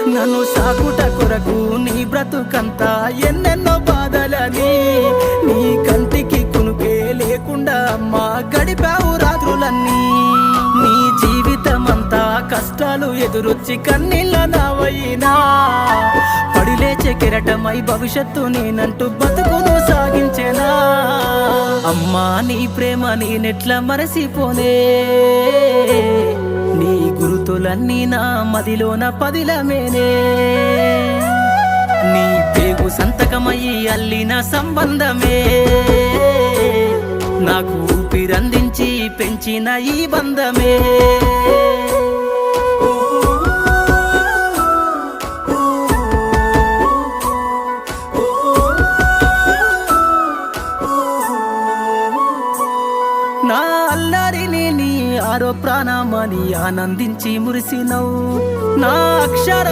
నన్ను సాకుట కొరకు నీ బ్రతుకంతా ఎన్నెన్నో బాధలని నీ కంటికి కునుకే లేకుండా అమ్మా గడిపావు రాత్రులన్నీ నీ జీవితమంతా కష్టాలు ఎదురొచ్చి కన్నీళ్ళ నావైనా పడిలేచే కెరటమై భవిష్యత్తు నేనంటూ బతుకును సాగించేనా అమ్మా నీ ప్రేమ నేనెట్ల మరసిపోనే నీ గురుతులన్నీ నా మదిలోన పదిలమేనే నీ పేగు సంతకమయ్యి అల్లిన సంబంధమే నాకు ఊపిరందించి పెంచిన ఈ బంధమే నా అల్లరిని నీ ఆరో ప్రాణమని ఆనందించి మురిసినవు నా అక్షర